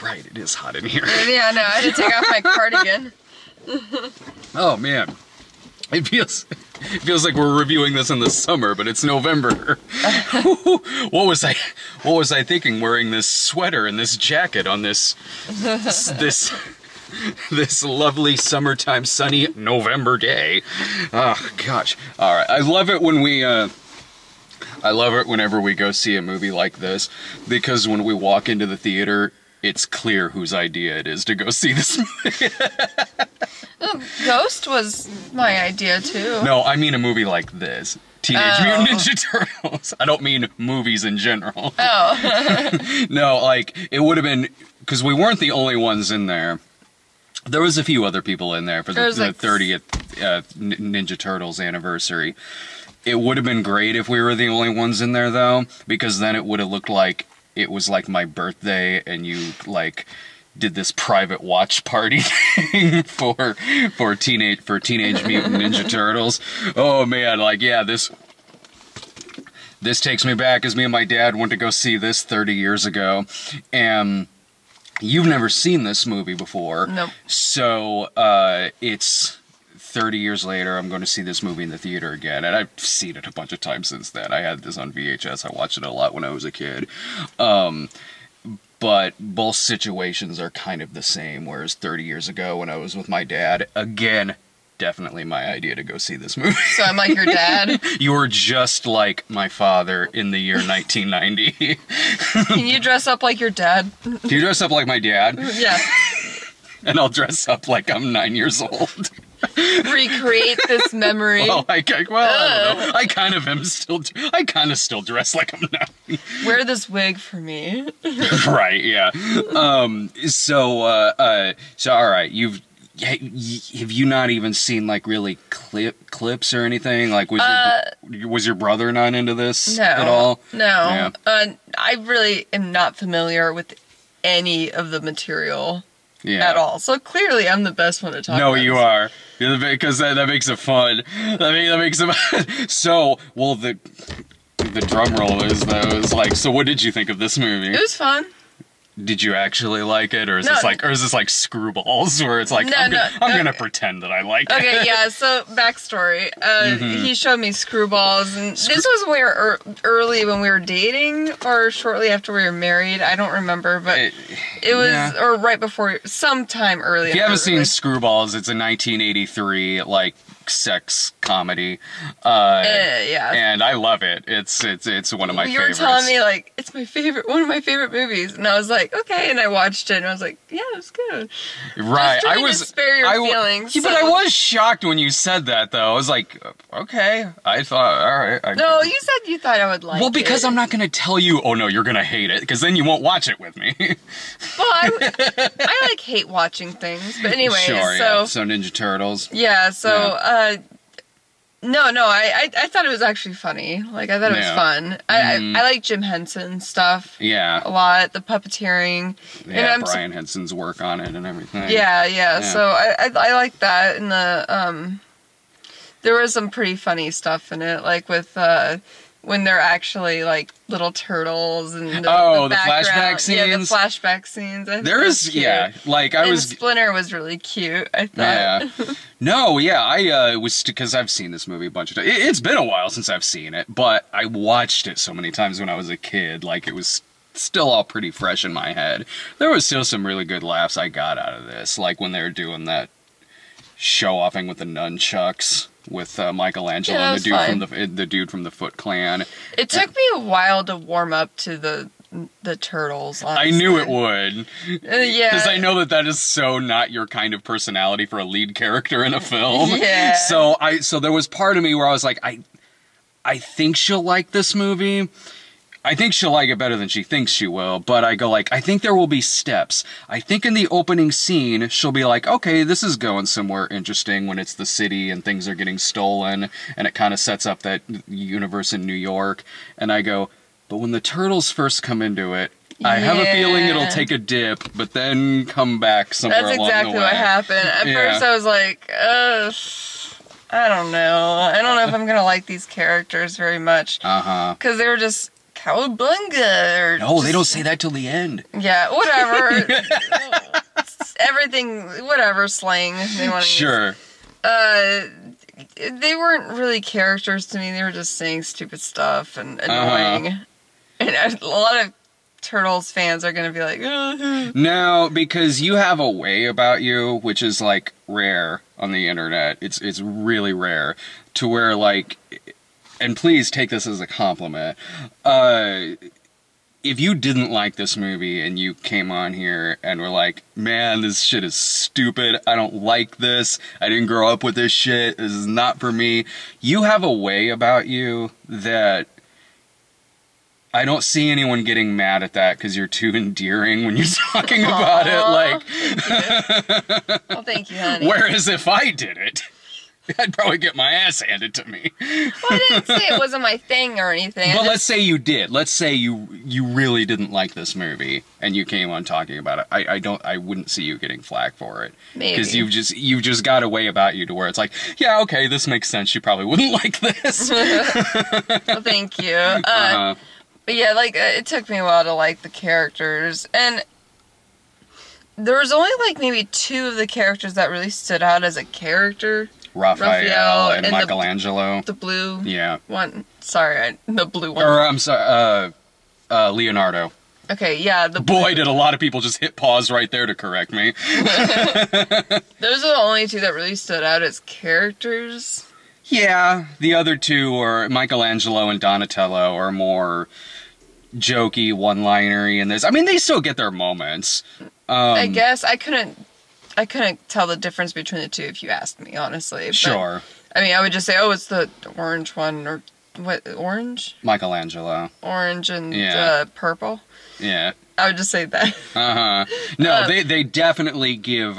right, it is hot in here. Yeah, no, I had to take off my cardigan. Oh man, it feels like we're reviewing this in the summer, but it's November. What was I thinking? Wearing this sweater and this jacket on this lovely summertime sunny November day. Oh gosh! All right, I love it when we. I love it whenever we go see a movie like this, because when we walk into the theater, it's clear whose idea it is to go see this movie. Ghost was my idea, too. No, I mean a movie like this. Teenage Mutant Ninja Turtles. I don't mean movies in general. Oh. No, like, it would have been, because we weren't the only ones in there. There was a few other people in there for the 30th Ninja Turtles anniversary. It would have been great if we were the only ones in there, though, because then it would have looked like it was like my birthday and you like did this private watch party thing for Teenage Mutant Ninja Turtles. Oh man, like yeah, this takes me back as me and my dad went to go see this 30 years ago, and you've never seen this movie before. Nope. So it's 30 years later, I'm going to see this movie in the theater again, and I've seen it a bunch of times since then. I had this on VHS. I watched it a lot when I was a kid. But both situations are kind of the same, whereas 30 years ago when I was with my dad, again, definitely my idea to go see this movie. So I'm like your dad? You were just like my father in the year 1990. Can you dress up like your dad? Can you dress up like my dad? Yeah. And I'll dress up like I'm 9 years old. Recreate this memory. Well, I don't know. I kind of still dress like I'm 9. Wear this wig for me. Right, yeah. So all right, have you not even seen like really clips or anything? Like was your brother not into this at all? No. Yeah. I really am not familiar with any of the material at all. So clearly I'm the best one to talk about. No, you are. Because that makes it fun. That makes it fun. So, well, the drum roll is like, so what did you think of this movie? It was fun. Did you actually like it, or is this like Screwballs, where it's like I'm gonna pretend that I like it? Okay, yeah. So backstory: he showed me Screwballs, and this was early when we were dating, or shortly after we were married. I don't remember, but it was or right before, sometime early. If you haven't seen Screwballs, it's a 1983 like sex comedy. And I love it. It's one of my favorites. You were telling me like it's one of my favorite movies, and I was like, okay, and I watched it, and I was like, yeah, it was good. Right, I was to spare your feelings. Yeah, but I was shocked when you said that, though. I was like, okay, I thought, all right. No, you said you thought I would like it. Well, because I'm not gonna tell you, oh no, you're gonna hate it, because then you won't watch it with me. Well, I like hate watching things, but anyway. Sure, so Ninja Turtles. Yeah, so no, I thought it was actually funny. Like, I thought it was fun. I like Jim Henson stuff. Yeah. A lot. The puppeteering. Yeah, and Brian Henson's work on it and everything. Yeah. So I like that. And there was some pretty funny stuff in it, like with when they're actually like little turtles and the flashback scenes. Yeah, the flashback scenes. And Splinter was really cute, I thought. Yeah. No, yeah, it was because I've seen this movie a bunch of times. It's been a while since I've seen it, but I watched it so many times when I was a kid. Like, it was still all pretty fresh in my head. There was still some really good laughs I got out of this, like when they were doing that show-offing with the nunchucks with Michelangelo and the dude from the Foot Clan. It took me a while to warm up to the Turtles, honestly. I knew it would. Yeah. Because I know that is so not your kind of personality for a lead character in a film. Yeah. So there was part of me where I was like, I think she'll like this movie. I think she'll like it better than she thinks she will, but I go like, I think there will be steps. I think in the opening scene, she'll be like, okay, this is going somewhere interesting when it's the city and things are getting stolen, and it kind of sets up that universe in New York. And I go, but when the Turtles first come into it, I have a feeling it'll take a dip, but then come back somewhere along the way. That's exactly what happened. At first I was like, I don't know. I don't know if I'm going to like these characters very much. Because they were just cowabunga. No, they don't say that till the end. Yeah, whatever. Everything, whatever slang they want to Sure. use. They weren't really characters to me. They were just saying stupid stuff and annoying. And a lot of Turtles fans are going to be like, No, because you have a way about you, which is, like, rare on the internet. It's really rare. To where, like, and please take this as a compliment, if you didn't like this movie and you came on here and were like, man, this shit is stupid, I don't like this, I didn't grow up with this shit, this is not for me, you have a way about you that I don't see anyone getting mad at that because you're too endearing when you're talking about it, like... Thank you. Well, thank you, honey. Whereas if I did it, I'd probably get my ass handed to me. Well, I didn't say it wasn't my thing or anything. But let's say you did. Let's say you really didn't like this movie and you came on talking about it. I wouldn't see you getting flack for it. Maybe. Because you've just got a way about you to where it's like, yeah, okay, this makes sense. You probably wouldn't like this. Well, thank you. But yeah, like, it took me a while to like the characters. And there was only, like, maybe 2 of the characters that really stood out as a character. Raphael and Michelangelo. The blue one. Sorry, the blue one. Or, I'm sorry, Leonardo. Okay, yeah, the blue. Boy, did a lot of people just hit pause right there to correct me. Those are the only 2 that really stood out as characters. Yeah, the other 2 are Michelangelo and Donatello are more jokey, one-linery in this. I mean, they still get their moments. I guess I couldn't tell the difference between the 2 if you asked me, honestly. Sure. But, I mean, I would just say, oh, it's the orange one, or what, orange? Michelangelo. Orange and purple? Yeah. I would just say that. No, they definitely give...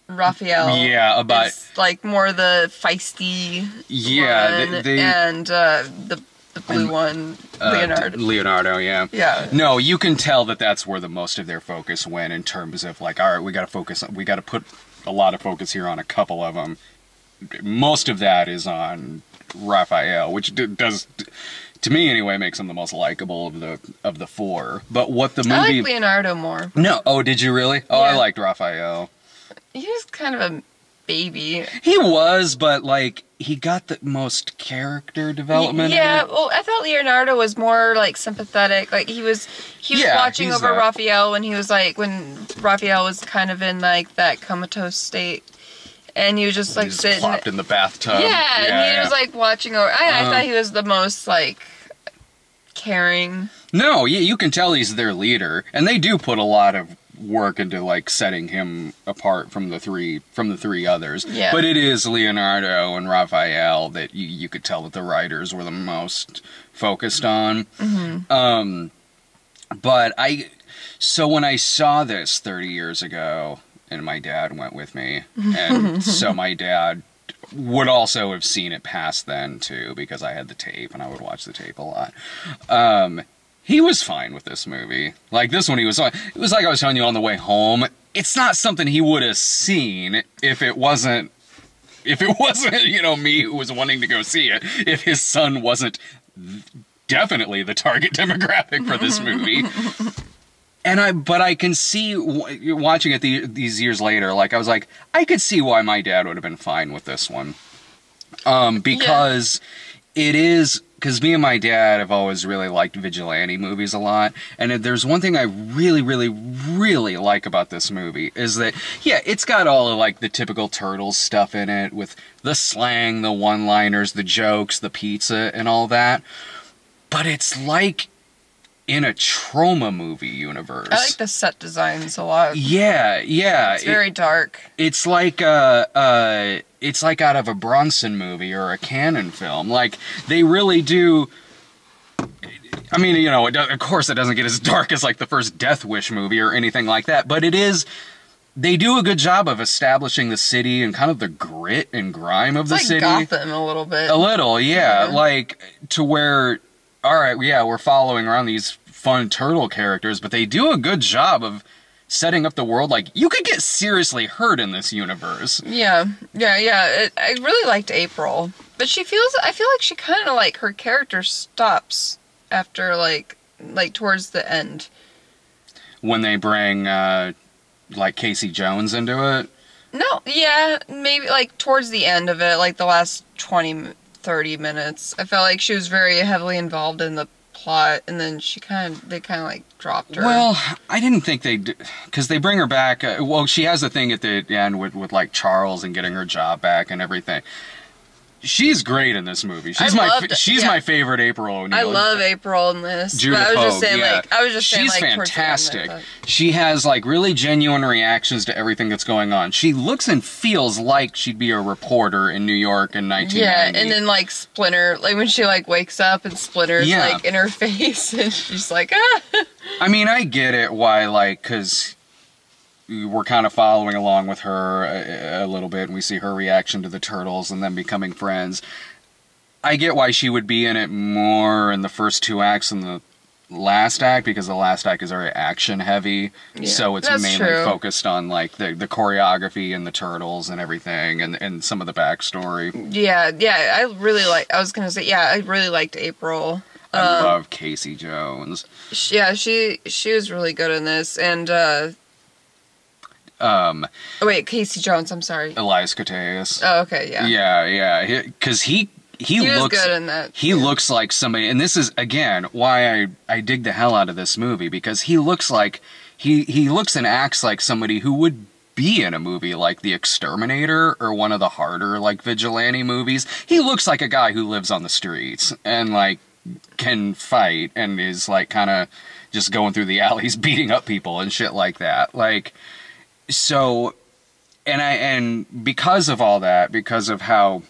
Raphael. Yeah, about... It's, like, more the feisty one, and the blue one, Leonardo. Leonardo, yeah. Yeah. No, you can tell that that's where the most of their focus went in terms of, like, all right, we got to put a lot of focus here on a couple of them. Most of that is on Raphael, which does, to me anyway, makes him the most likable of the 4. But what the movie... I like Leonardo more. No. Oh, did you really? Oh, yeah. I liked Raphael. He was kind of a baby. He was, but, like, he got the most character development. Yeah, well, I thought Leonardo was more, like, sympathetic. Like, he was watching over Raphael when Raphael was kind of in, like, that comatose state. And he was just, like, sitting... plopped in the bathtub. Yeah, and he was, like, watching over... I thought he was the most, like, caring. No, you can tell he's their leader. And they do put a lot of work into, like, setting him apart from the three others. Yeah. But it is Leonardo and Raphael that you could tell that the writers were the most focused on. Mm-hmm. But so when I saw this 30 years ago, and my dad went with me, and so my dad would also have seen it past then too, because I had the tape and I would watch the tape a lot. He was fine with this movie. Like, this one he was fine. It was like I was telling you on the way home. It's not something he would have seen if it wasn't, you know, me who was wanting to go see it. If his son wasn't definitely the target demographic for this movie. But I can see, watching it these years later, like, I was like, I could see why my dad would have been fine with this one. Because it is... Because me and my dad have always really liked vigilante movies a lot. And if there's one thing I really, really, really like about this movie is that, yeah, it's got all of, like, the typical Turtles stuff in it with the slang, the one-liners, the jokes, the pizza, and all that. But it's like in a trauma movie universe. I like the set designs a lot. Yeah. It's very dark. It's like it's like out of a Bronson movie or a Cannon film. Like, they really do... I mean, you know, of course it doesn't get as dark as, like, the first Death Wish movie or anything like that, but it is... They do a good job of establishing the city and kind of the grit and grime of the city. It's like Gotham a little bit. A little, yeah. Like, to where... Alright, yeah, we're following around these fun turtle characters, but they do a good job of setting up the world. Like, you could get seriously hurt in this universe. Yeah. I really liked April. But I feel like she kind of, like, her character stops after, like towards the end. When they bring, like, Casey Jones into it? No, yeah, maybe, like, towards the end of it, like, the last 20, 30 minutes. I felt like she was very heavily involved in the plot, and then they kind of, like, dropped her. Well, I didn't think they did, because they bring her back, well, she has a thing at the end with, like, Charles and getting her job back and everything. She's great in this movie. She's my favorite April O'Neil. I love April in this. Judith but I was Hoag, just saying, yeah. She's fantastic. She has like really genuine reactions to everything that's going on. She looks and feels like she'd be a reporter in New York in 1990. Yeah, and then like Splinter, like when she like wakes up and Splinter's like in her face, and she's like, ah. I mean, I get it why, like, because we're kind of following along with her a little bit, and we see her reaction to the Turtles and them becoming friends. I get why she would be in it more in the first 2 acts than the last act, because the last act is very action-heavy, so it's mainly focused on, like, the choreography and the Turtles and everything, and some of the backstory. Yeah, I really liked April. I love Casey Jones. Yeah, she was really good in this, and, Casey Jones, I'm sorry. Elias Koteas. Oh, okay, yeah. Yeah, because he looks good in that. He looks like somebody, and this is, again, why I dig the hell out of this movie, because he looks like, he looks and acts like somebody who would be in a movie like The Exterminator, or one of the harder, like, vigilante movies. He looks like a guy who lives on the streets, and, like, can fight, and is, like, kind of just going through the alleys beating up people and shit like that. Like, so, and because of all that, because of how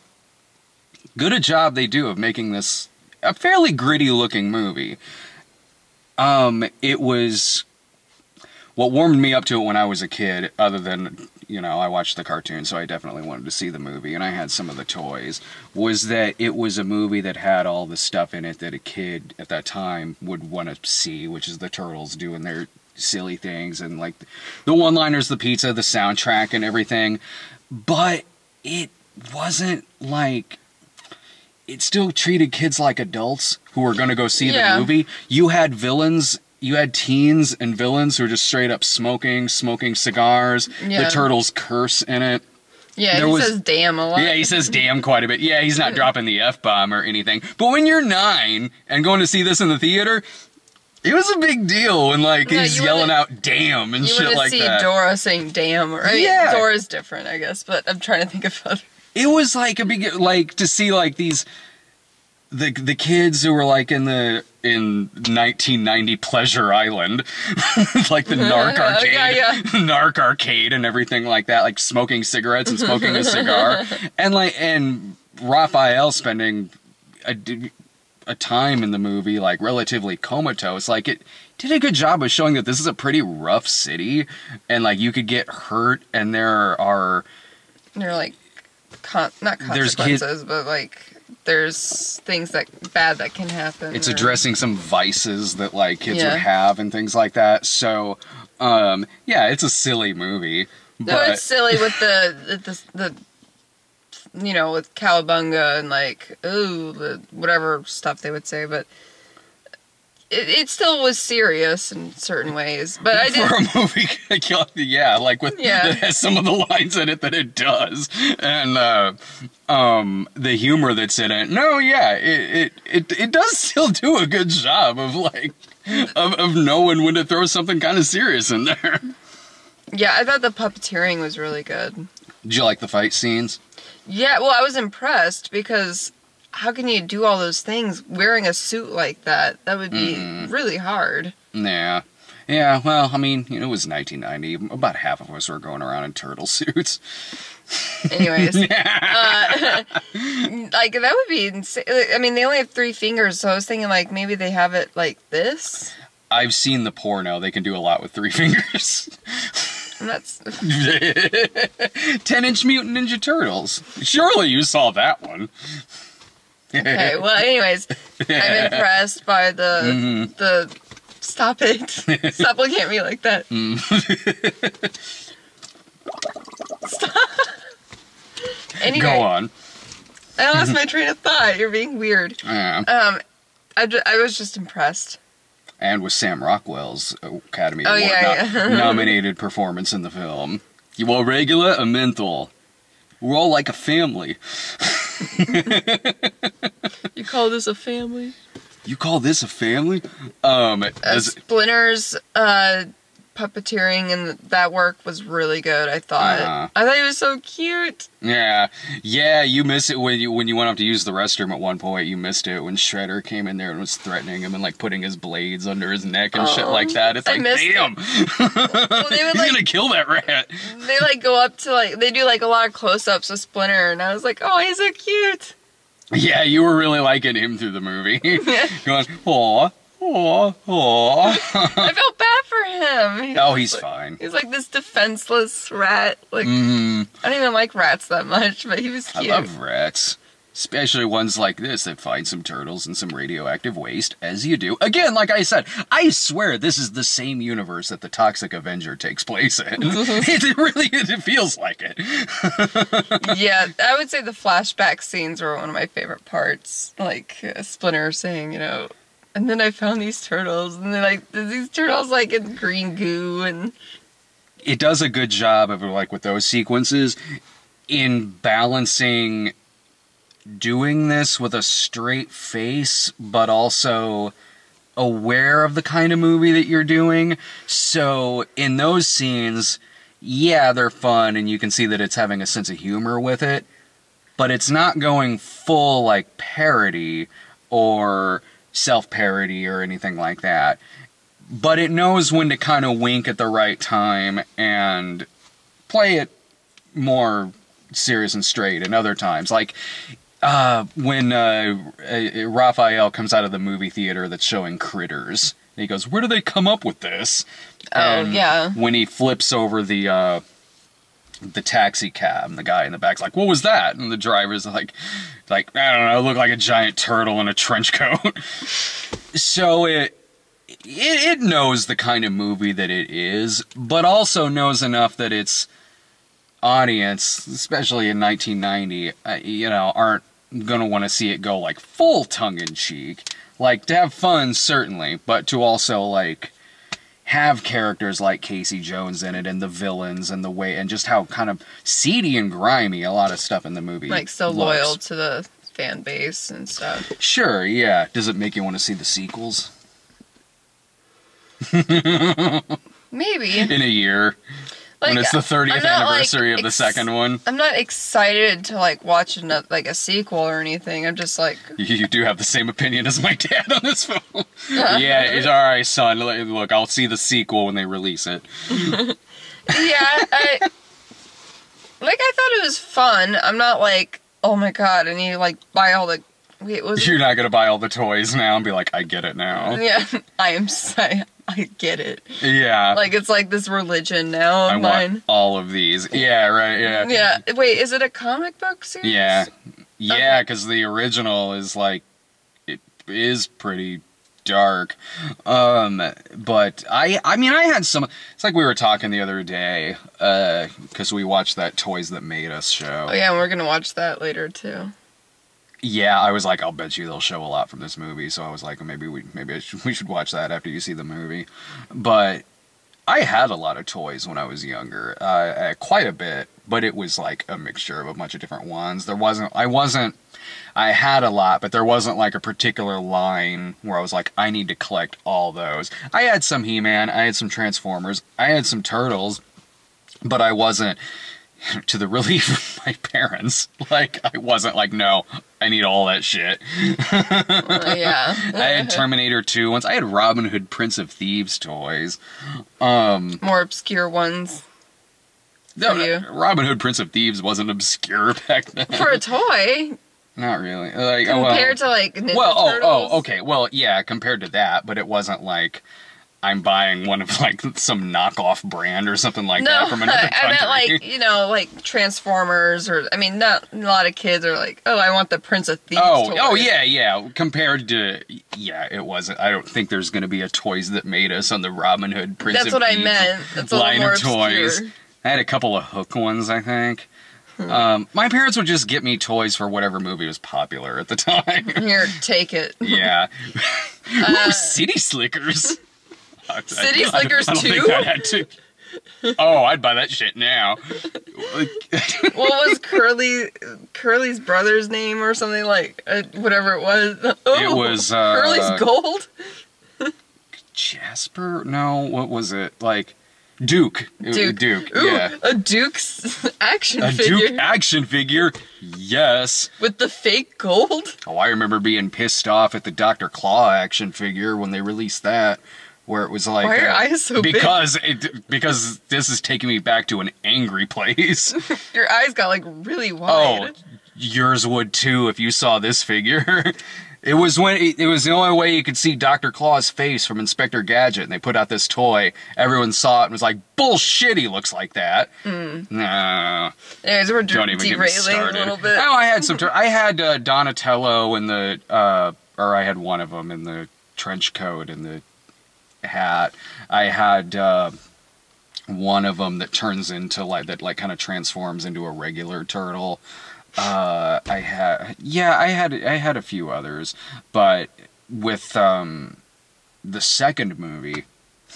good a job they do of making this a fairly gritty looking movie, it was what warmed me up to it when I was a kid, other than, you know, I watched the cartoon, so I definitely wanted to see the movie, and I had some of the toys, was that it was a movie that had all the stuff in it that a kid at that time would want to see, which is the Turtles doing their silly things, and like the one-liners, the pizza, the soundtrack, and everything. But it wasn't like, it still treated kids like adults who were going to go see the movie. You had villains, you had teens and villains who were just straight up smoking cigars. The Turtles curse in it. Yeah, he says damn a lot. Yeah, he says damn quite a bit. Yeah, he's not dropping the F-bomb or anything. But when you're 9 and going to see this in the theater, it was a big deal when, like, he's yelling out damn and shit like that. You want to see Dora saying damn, right? Yeah. Dora's different, I guess, but I'm trying to think of other. It was, like, a big, like, to see, like, these, the kids who were, like, in 1990 Pleasure Island, like the Narc arcade, Narc arcade and everything like that, like, smoking cigarettes and smoking a cigar. And Raphael spending a time in the movie, like, relatively comatose. Like, it did a good job of showing that this is a pretty rough city, and, like, you could get hurt, and there are like not consequences, but like there's things bad that can happen. It's addressing some vices that, like, kids would have and things like that. So yeah, it's a silly movie. No, it's silly with the you know, with cowabunga and, like, ooh, whatever stuff they would say, but it still was serious in certain ways. But I did for a movie, like with that has some of the lines in it that it does, and the humor that's in it. No, it does still do a good job of, like, of knowing when to throw something kind of serious in there. Yeah, I thought the puppeteering was really good. Did you like the fight scenes? Yeah, well, I was impressed, because how can you do all those things wearing a suit like that? That would be really hard. Yeah. Yeah, well, I mean, you know, it was 1990. About half of us were going around in turtle suits. Anyways. Like, that would be insane. I mean, they only have 3 fingers, so I was thinking, like, maybe they have it like this? I've seen the porno. They can do a lot with 3 fingers. That's Teenage Mutant Ninja Turtles. Surely you saw that one. Okay, well, anyways, I'm impressed by the stop it. Stop looking at me like that. Stop. Anyway, go on. I lost my train of thought. You're being weird. Yeah. I was just impressed. And with Sam Rockwell's Academy Award nominated performance in the film. You want regular or menthol? We're all like a family. You call this a family? You call this a family? Splinter's puppeteering and that work was really good, I thought. I thought he was so cute. Yeah, you miss it when you went up to use the restroom at one point. You missed it when Shredder came in there and was threatening him and like putting his blades under his neck and shit like that. It's like, damn, well, they would, he's gonna kill that rat. They like go up to like they do like a lot of close-ups of Splinter, and I was like, oh, he's so cute. Yeah, you were really liking him through the movie. Going, aw. I felt bad for him. He's fine. He's like this defenseless rat. Like I don't even like rats that much, but he was cute. I love rats. Especially ones like this that find some turtles and some radioactive waste, as you do. Again, like I said, I swear this is the same universe that the Toxic Avenger takes place in. It feels like it. Yeah, I would say the flashback scenes were one of my favorite parts. Like Splinter saying, you know, and then I found these turtles, and then like these turtles like in green goo, and it does a good job of like with those sequences in balancing doing this with a straight face, but also aware of the kind of movie that you're doing. So in those scenes, yeah, they're fun, and you can see that it's having a sense of humor with it, but it's not going full like parody or self-parody or anything like that. But it knows when to kind of wink at the right time and play it more serious and straight in other times. Like when Raphael comes out of the movie theater that's showing Critters, and he goes, "Where do they come up with this?" And yeah. When he flips over the taxi cab, and the guy in the back's like, "What was that?" And the driver's like, I don't know, looked like a giant turtle in a trench coat. So it knows the kind of movie that it is, but also knows enough that its audience, especially in 1990, aren't gonna want to see it go like full tongue-in-cheek. Like, to have fun, certainly, but to also like have characters like Casey Jones in it, and the villains, and the way, and just how kind of seedy and grimy a lot of stuff in the movie like so looks. Loyal to the fan base and stuff. Sure, yeah. Does it make you want to see the sequels? Maybe. In a year. Like, when it's the 30th anniversary of the second one. I'm not excited to like watch a sequel or anything. I'm just like... You do have the same opinion as my dad on this film. Yeah, it's alright, son. Look, I'll see the sequel when they release it. Yeah, I thought it was fun. I'm not like, oh my god, and you like buy all the... You're not gonna buy all the toys now and be like, I get it now. Yeah, I get it. Yeah. Like, it's like this religion now of mine. Want all of these. Yeah, right, yeah. Yeah. Wait, is it a comic book series? Yeah. Yeah, because the original is like, it is pretty dark. But I mean, I had some, it's like we were talking the other day, because we watched that Toys That Made Us show. Oh yeah, and we're gonna watch that later too. Yeah, I was like, I'll bet you they'll show a lot from this movie, so I was like, maybe we should watch that after you see the movie. But I had a lot of toys when I was younger, quite a bit, but it was like a mixture of a bunch of different ones. I had a lot, but there wasn't like a particular line where I was like, I need to collect all those. I had some He-Man, I had some Transformers, I had some Turtles, but I wasn't, to the relief of my parents, like, I wasn't like, no, I need all that shit. Yeah. I had Terminator 2 once. I had Robin Hood Prince of Thieves toys. More obscure ones. No, Robin Hood Prince of Thieves wasn't obscure back then. For a toy? Not really. Like, compared to like Ninja Turtles? Okay. Well, yeah, compared to that, but it wasn't like I'm buying one of like some knockoff brand or something like that from another country. I meant like Transformers, or I mean, not a lot of kids are like, oh, I want the Prince of Thieves toy. Oh yeah. Compared to, it wasn't. I don't think there's going to be a Toys That Made Us on the Robin Hood Prince of Thieves. That's what I meant. That's a little more toys. obscure. I had a couple of Hook ones, I think. My parents would just get me toys for whatever movie was popular at the time. Here, take it. Yeah. Ooh, City Slickers. City Slickers 2? I don't think that had to. Oh, I'd buy that shit now. What was Curly's brother's name or something like whatever it was? Oh, it was Curly's Gold. Jasper? No, what was it? Like Duke. Duke. Ooh, yeah. A Duke's action figure. A Duke action figure. Yes. With the fake gold? Oh, I remember being pissed off at the Dr. Claw action figure when they released that. Where it was like, why are your eyes so big? Because this is taking me back to an angry place. Your eyes got like really wide. Oh, yours would too if you saw this figure. It was the only way you could see Dr. Claw's face from Inspector Gadget, and they put out this toy. Everyone saw it and was like, "Bullshit! He looks like that." No. Anyways, we're Don't even get me started. A little bit. Oh, I had some. I had Donatello in the, or I had one of them in the trench coat and the hat. I had one of them that turns into like kind of transforms into a regular turtle. I had a few others, but with the second movie,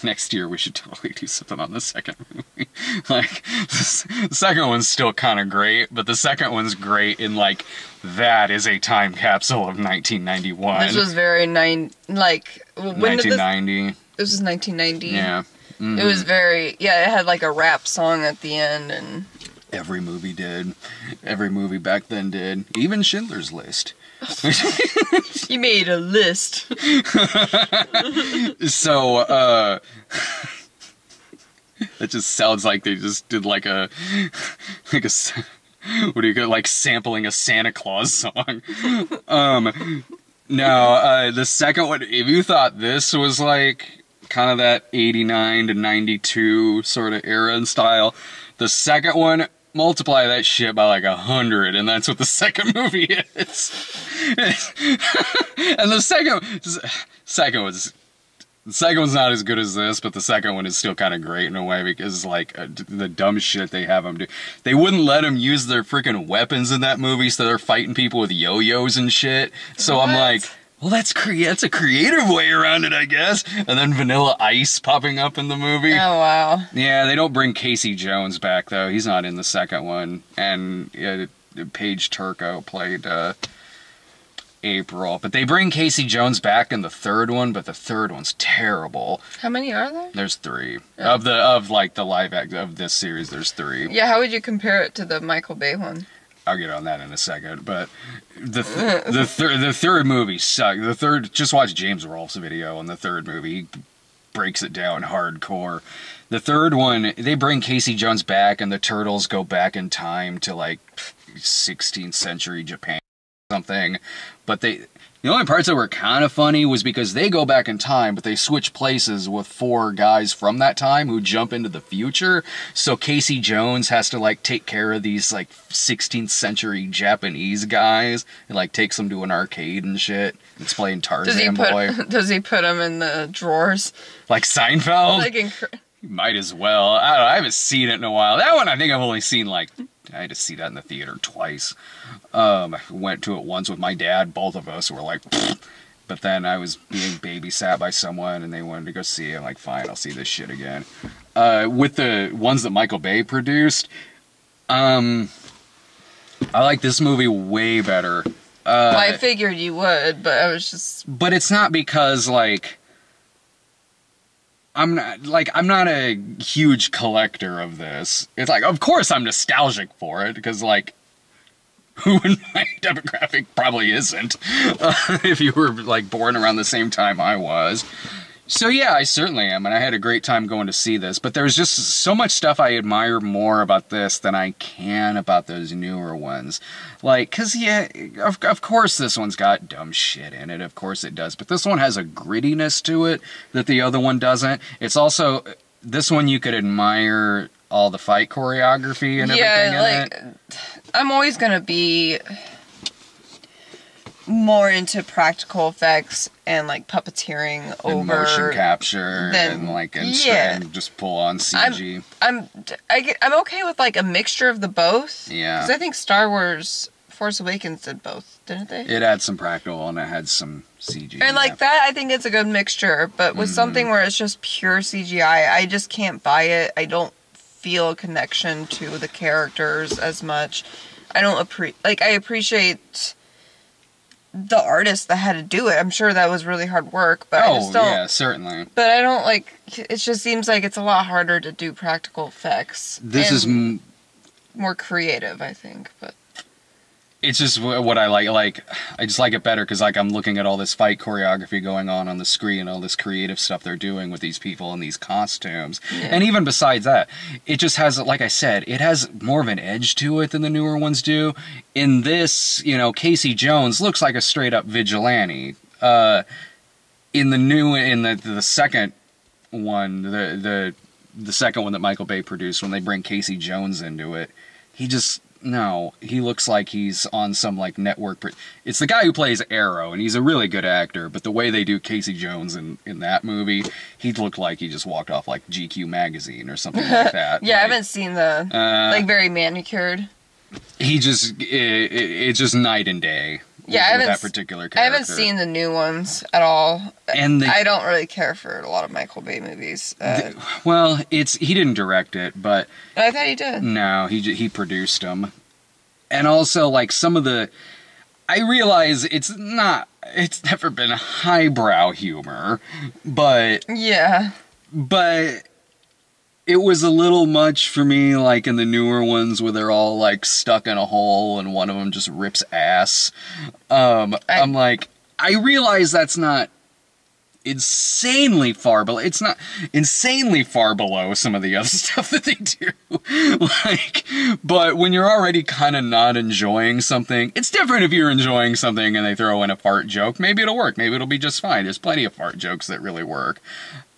next year we should totally do something on the second movie. Like the second one's still kind of great, but the second one's great in like that is a time capsule of 1991. This was very when 1990. This was 1990. Yeah. Mm-hmm. It was very, it had like a rap song at the end, and every movie did. Every movie back then did. Even Schindler's List. You made a list. So, that just sounds like they just did like a what do you call, like sampling a Santa Claus song. No, the second one, if you thought this was like kind of that 89 to 92 sort of era and style, the second one, multiply that shit by like 100, and that's what the second movie is. And the second one's not as good as this, but the second one is still kind of great in a way because like the dumb shit they have them do. They wouldn't let them use their freaking weapons in that movie, so they're fighting people with yo-yos and shit. So what? I'm like, well, that's a creative way around it, I guess. And then Vanilla Ice popping up in the movie. Oh, wow. Yeah, they don't bring Casey Jones back, though. He's not in the second one. And Paige Turco played April. But they bring Casey Jones back in the third one, but the third one's terrible. How many are there? There's 3. Oh. Of the live act of this series, there's 3. Yeah, how would you compare it to the Michael Bay one? I'll get on that in a second, but the third movie sucked. Just watch James Rolfe's video on the third movie. He breaks it down hardcore. The third one, they bring Casey Jones back, and the Turtles go back in time to like 16th century Japan or something. But the only parts that were kind of funny was because they go back in time, but they switch places with 4 guys from that time who jump into the future. So Casey Jones has to like take care of these like 16th century Japanese guys and like takes them to an arcade and shit. It's playing Tarzan Boy. Does he put them in the drawers? Like Seinfeld? Like might as well. I don't know. I haven't seen it in a while. That one I think I've only seen like, I had to see that in the theater twice. I went to it once with my dad. Both of us were like, pfft. But then I was being babysat by someone and they wanted to go see it. I'm like, fine, I'll see this shit again. With the ones that Michael Bay produced, I like this movie way better. Well, I figured you would, but I was just... But it's not because, like... I'm not a huge collector of this. It's like, of course I'm nostalgic for it, because, like, who in my demographic probably isn't, if you were, like, born around the same time I was. So yeah, I certainly am, and I had a great time going to see this, but there's just so much stuff I admire more about this than I can about those newer ones. Like, cause yeah, of course this one's got dumb shit in it, of course it does, but this one has a grittiness to it that the other one doesn't. It's also, this one you could admire all the fight choreography and everything in it. I'm always gonna be... more into practical effects and like puppeteering and over motion capture than, and just pull on CG. I'm okay with like a mixture of the both. Yeah, because I think Star Wars Force Awakens did both, didn't they? It had some practical and it had some CG. And like that, I think it's a good mixture. But with something where it's just pure CGI, I just can't buy it. I don't feel a connection to the characters as much. I don't I appreciate the artist that had to do it. I'm sure that was really hard work, but I just don't. Yeah, certainly. But I don't like. It just seems like it's a lot harder to do practical effects. This is more creative, I think, but. It's just what I like. Like, I just like it better because, like, I'm looking at all this fight choreography going on the screen, all this creative stuff they're doing with these people and these costumes. Yeah. And even besides that, it just has, like I said, it has more of an edge to it than the newer ones do. In this, you know, Casey Jones looks like a straight-up vigilante. In the second one, the second one that Michael Bay produced, when they bring Casey Jones into it, he looks like he's on some, like, network. It's the guy who plays Arrow, and he's a really good actor, but the way they do Casey Jones in that movie, he looked like he just walked off, like, GQ magazine or something like that. Yeah, I haven't seen the, very manicured. It's just night and day. Yeah, with that particular character. I haven't seen the new ones at all. And I don't really care for a lot of Michael Bay movies. He didn't direct it, but I thought he did. No, he produced them. And also, like, some of the, I realize it's never been highbrow humor, but yeah, but it was a little much for me, like in the newer ones where they're all, like, stuck in a hole and one of them just rips ass. I'm like, I realize that's not insanely far below. It's not insanely far below some of the other stuff that they do. Like, but when you're already kind of not enjoying something, it's different if you're enjoying something and they throw in a fart joke. Maybe it'll work. Maybe it'll be just fine. There's plenty of fart jokes that really work.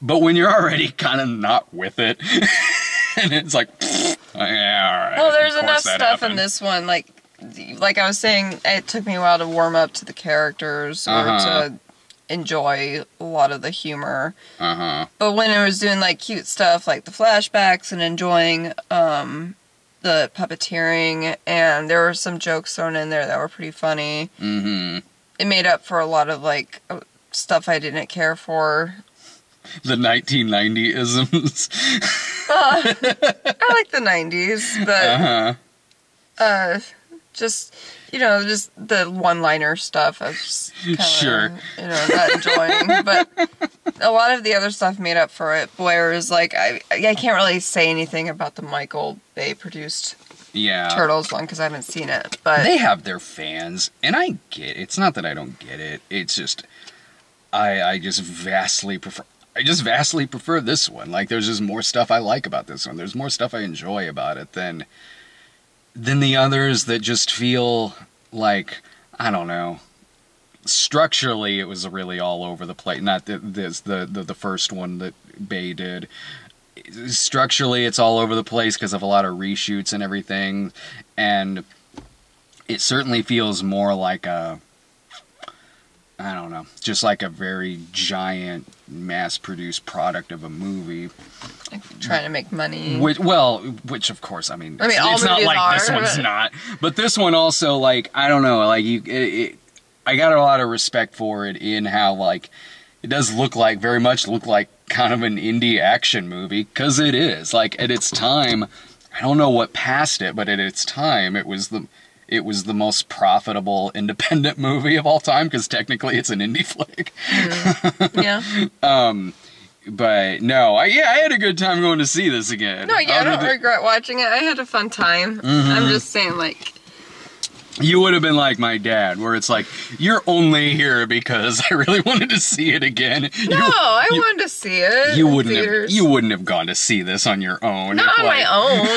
But when you're already kind of not with it, and it's like, yeah, all right. Well, there's enough stuff in this one. Like I was saying, it took me a while to warm up to the characters or to enjoy a lot of the humor. But when I was doing, like, cute stuff, like the flashbacks and enjoying the puppeteering, and there were some jokes thrown in there that were pretty funny. It made up for a lot of, like, stuff I didn't care for. The 1990-isms. I like the 90s, but just, you know, just the one-liner stuff I was just kinda, not enjoying. But a lot of the other stuff made up for it, whereas, like, I can't really say anything about the Michael Bay produced Turtles one because I haven't seen it. But they have their fans, and I get it. It's not that I don't get it. It's just I just vastly prefer this one. Like, there's just more stuff I like about this one. There's more stuff I enjoy about it than the others that just feel like, I don't know. Structurally, it was really all over the place. Not the first one that Bay did. Structurally, it's all over the place because of a lot of reshoots and everything. And it certainly feels more like a, I don't know, just like a very giant, mass-produced product of a movie. Like trying to make money. Which of course, I mean it's not like this one's not. But this one also, like, I don't know, like, I got a lot of respect for it in how, like, it does very much look like kind of an indie action movie, because it is. Like, at its time, I don't know what passed it, but at its time, it was the most profitable independent movie of all time, because technically it's an indie flick. Yeah. But no, I had a good time going to see this again. No, yeah, I don't regret watching it. I had a fun time. I'm just saying, like, you would have been like my dad, where it's like, you're only here because I really wanted to see it again. I wanted to see it. You wouldn't have gone to see this on your own. Not on my own.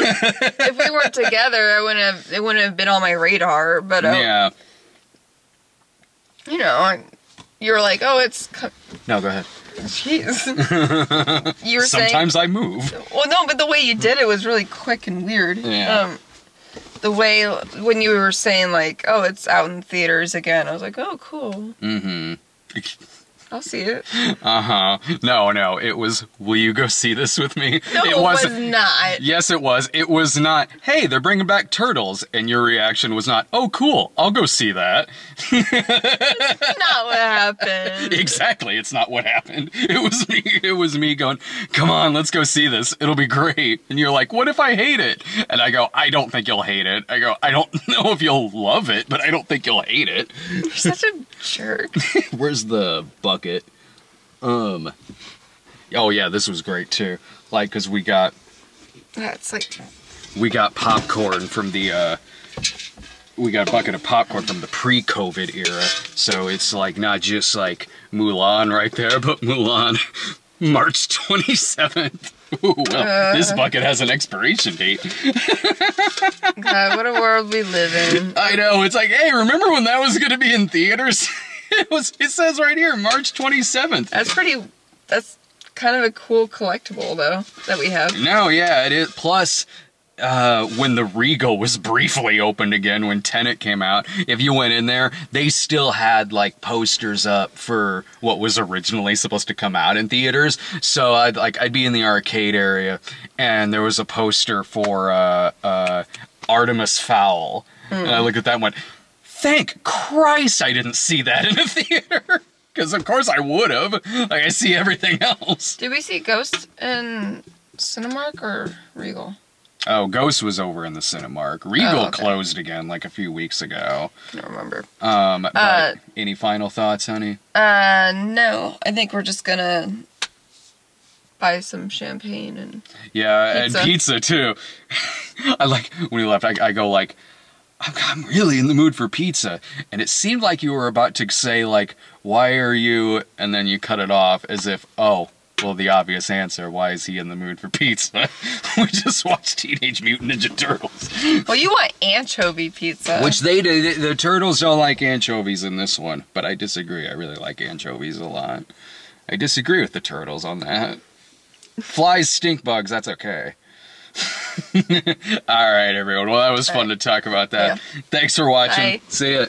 If we weren't together, it wouldn't have been on my radar. But yeah, you know, you're like, oh, it's. No, go ahead. Jeez. You were Sometimes I move. Well, no, but the way you did it was really quick and weird. Yeah. the way when you were saying like, oh, it's out in theaters again, I was like, oh, cool. Mm-hmm. I'll see it. Uh-huh. No, it was, will you go see this with me? No, it was not. Yes, it was. It was not, hey, they're bringing back Turtles. And your reaction was not, oh, cool, I'll go see that. That's not what happened. Exactly, it's not what happened. It was me going, come on, let's go see this. It'll be great. And you're like, what if I hate it? And I go, I don't think you'll hate it. I go, I don't know if you'll love it, but I don't think you'll hate it. You're such a jerk. Where's the bucket? Oh yeah, this was great too. Like, cause we got popcorn from the we got a bucket of popcorn from the pre-COVID era. So it's like not just like Mulan right there, but Mulan March 27th. Ooh, well, this bucket has an expiration date. God, what a world we live in. I know, it's like, hey, remember when that was gonna be in theaters? It says right here, March 27th. That's kind of a cool collectible, though, that we have. No, yeah, it is. Plus, when the Regal was briefly opened again, when Tenet came out, if you went in there, they still had, like, posters up for what was originally supposed to come out in theaters. So, I'd be in the arcade area, and there was a poster for, Artemis Fowl. And I looked at that and went, thank Christ I didn't see that in a theater. Because of course I would have. Like, I see everything else. Did we see Ghost in Cinemark or Regal? Oh, Ghost was over in the Cinemark. Regal closed again like a few weeks ago. I don't remember. But any final thoughts, honey? No. I think we're just gonna buy some champagne and pizza. And pizza too. I like, when you left, I go like, I'm really in the mood for pizza. And it seemed like you were about to say, like, why are you... And then you cut it off as if, oh, well, the obvious answer, why is he in the mood for pizza? We just watched Teenage Mutant Ninja Turtles. Well, you want anchovy pizza. Which they do. The Turtles don't like anchovies in this one. But I disagree. I really like anchovies a lot. I disagree with the Turtles on that. Flies, stink bugs, that's okay. All right, everyone. Well, that was fun to talk about that. Yeah. Thanks for watching. Bye. See ya.